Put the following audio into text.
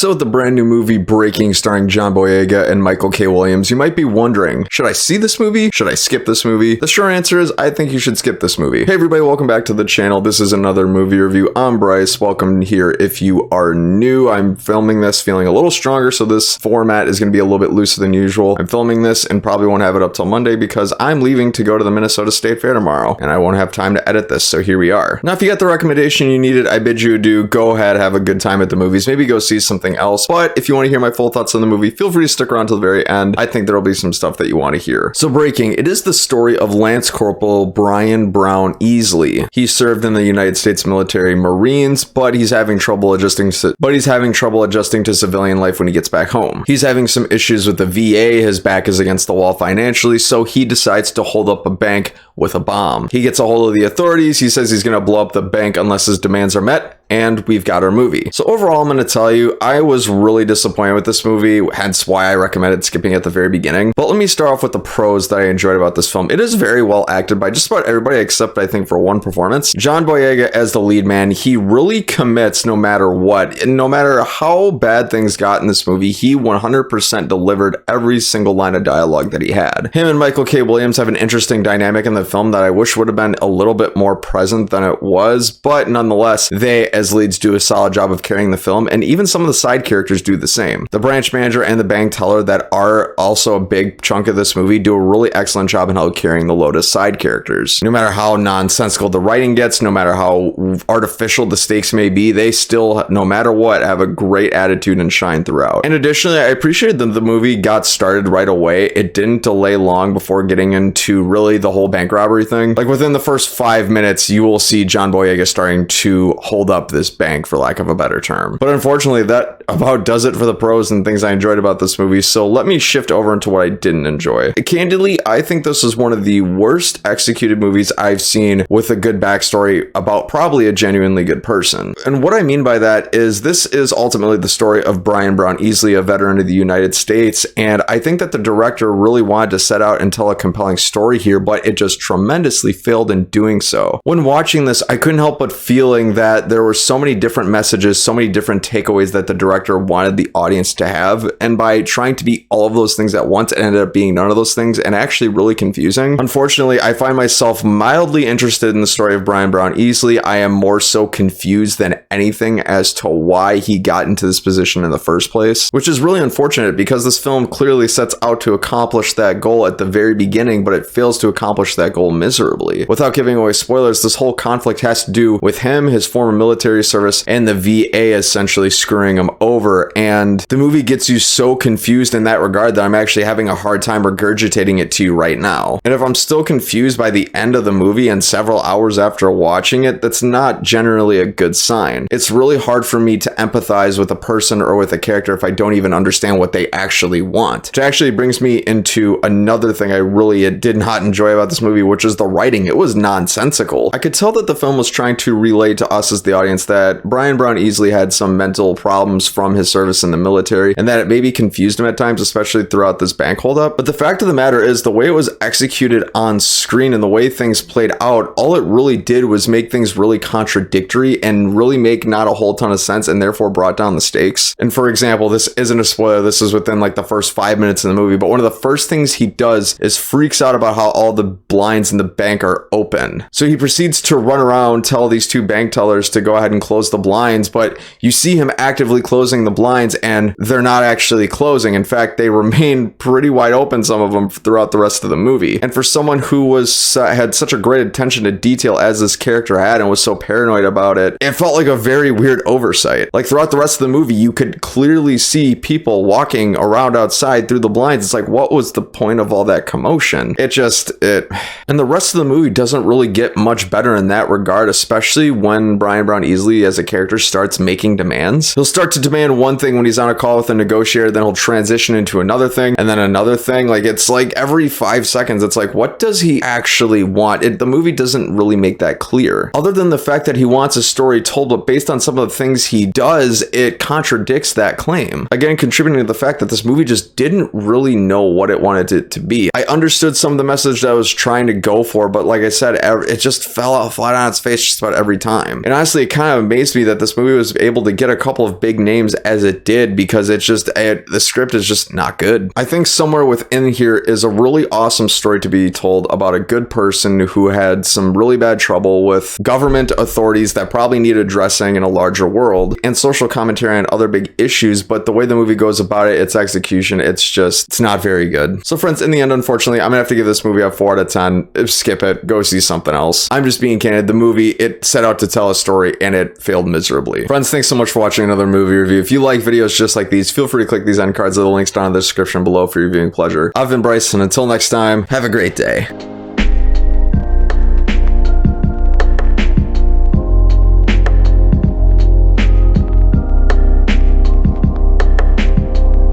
So with the brand new movie Breaking starring John Boyega and Michael K. Williams, you might be wondering, should I see this movie? Should I skip this movie? The short answer is I think you should skip this movie. Hey everybody, welcome back to the channel. This is another movie review. I'm Bryce. Welcome here if you are new. I'm filming this feeling a little stronger, so this format is going to be a little bit looser than usual. I'm filming this and probably won't have it up till Monday because I'm leaving to go to the Minnesota State Fair tomorrow and I won't have time to edit this, so here we are. Now if you got the recommendation you needed, I bid you adieu. Go ahead, have a good time at the movies. Maybe go see something else, but if you want to hear my full thoughts on the movie, feel free to stick around till the very end. I think there will be some stuff that you want to hear. So Breaking, it is the story of Lance Corporal Brian Brown Easley. He served in the United States military Marines, but he's having trouble adjusting to civilian life when he gets back home. He's having some issues with the VA, his back is against the wall financially, so he decides to hold up a bank with a bomb. He gets a hold of the authorities, he says he's going to blow up the bank unless his demands are met, and we've got our movie. So overall, I'm going to tell you, I was really disappointed with this movie, hence why I recommended skipping at the very beginning. But let me start off with the pros that I enjoyed about this film. It is very well acted by just about everybody except I think for one performance. John Boyega as the lead man, he really commits no matter what. And no matter how bad things got in this movie, he 100% delivered every single line of dialogue that he had. Him and Michael K. Williams have an interesting dynamic in the film that I wish would have been a little bit more present than it was, but nonetheless, they as leads do a solid job of carrying the film, and even some of the side characters do the same. The branch manager and the bank teller that are also a big chunk of this movie do a really excellent job in how carrying the load as side characters. No matter how nonsensical the writing gets, no matter how artificial the stakes may be, they still, no matter what, have a great attitude and shine throughout. And additionally, I appreciated that the movie got started right away. It didn't delay long before getting into really the whole bank robbery thing. Like within the first 5 minutes, you will see John Boyega starting to hold up this bank, for lack of a better term. But unfortunately, that about does it for the pros and things I enjoyed about this movie, so let me shift over into what I didn't enjoy. Candidly, I think this is one of the worst executed movies I've seen with a good backstory about probably a genuinely good person. And what I mean by that is this is ultimately the story of Brian Brown Easley, a veteran of the United States, and I think that the director really wanted to set out and tell a compelling story here, but it just tremendously failed in doing so. When watching this, I couldn't help but feeling that there were so many different messages, so many different takeaways that the director wanted the audience to have, and by trying to be all of those things at once, it ended up being none of those things and actually really confusing. Unfortunately, I find myself mildly interested in the story of Brian Brown Easley. I am more so confused than anything as to why he got into this position in the first place, which is really unfortunate because this film clearly sets out to accomplish that goal at the very beginning, but it fails to accomplish that goal miserably. Without giving away spoilers, this whole conflict has to do with him, his former military service, and the VA essentially screwing him over, and the movie gets you so confused in that regard that I'm actually having a hard time regurgitating it to you right now. And if I'm still confused by the end of the movie and several hours after watching it, that's not generally a good sign. It's really hard for me to empathize with a person or with a character if I don't even understand what they actually want. Which actually brings me into another thing I really did not enjoy about this movie, which is the writing. It was nonsensical. I could tell that the film was trying to relay to us as the audience that Brian Brown Easley had some mental problems from his service in the military and that it maybe confused him at times, especially throughout this bank holdup. But the fact of the matter is the way it was executed on screen and the way things played out, all it really did was make things really contradictory and really make not a whole ton of sense and therefore brought down the stakes. And for example, this isn't a spoiler, this is within like the first 5 minutes in the movie, but one of the first things he does is freaks out about how all the blinds in the bank are open. So he proceeds to run around, tell these two bank tellers to go ahead and close the blinds, but you see him actively closing the blinds and they're not actually closing. In fact, they remain pretty wide open, some of them, throughout the rest of the movie. And for someone who had such a great attention to detail as this character had and was so paranoid about it, it felt like a very weird oversight. Like throughout the rest of the movie, you could clearly see people walking around outside through the blinds. It's like, what was the point of all that commotion? And the rest of the movie doesn't really get much better in that regard, especially when Brian Brown Easley as a character starts making demands. He'll start to demand one thing when he's on a call with a negotiator, then he'll transition into another thing, and then another thing. Like, it's like every 5 seconds, it's like, what does he actually want? The movie doesn't really make that clear. Other than the fact that he wants a story told, but based on some of the things he does, it contradicts that claim. Again, contributing to the fact that this movie just didn't really know what it wanted it to be. I understood some of the message that I was trying to to go for, but like I said, it just fell out flat on its face just about every time. And honestly, it kind of amazed me that this movie was able to get a couple of big names as it did, because the script is just not good. I think somewhere within here is a really awesome story to be told about a good person who had some really bad trouble with government authorities that probably need addressing in a larger world, and social commentary on other big issues, but the way the movie goes about it, its execution, it's not very good. So friends, in the end, unfortunately, I'm gonna have to give this movie a 4 out of 10. Skip it, go see something else. I'm just being candid. The movie, it set out to tell a story and it failed miserably. Friends, thanks so much for watching another movie review. If you like videos just like these, feel free to click these end cards or the links down in the description below for your viewing pleasure. I've been Bryce, and until next time, have a great day.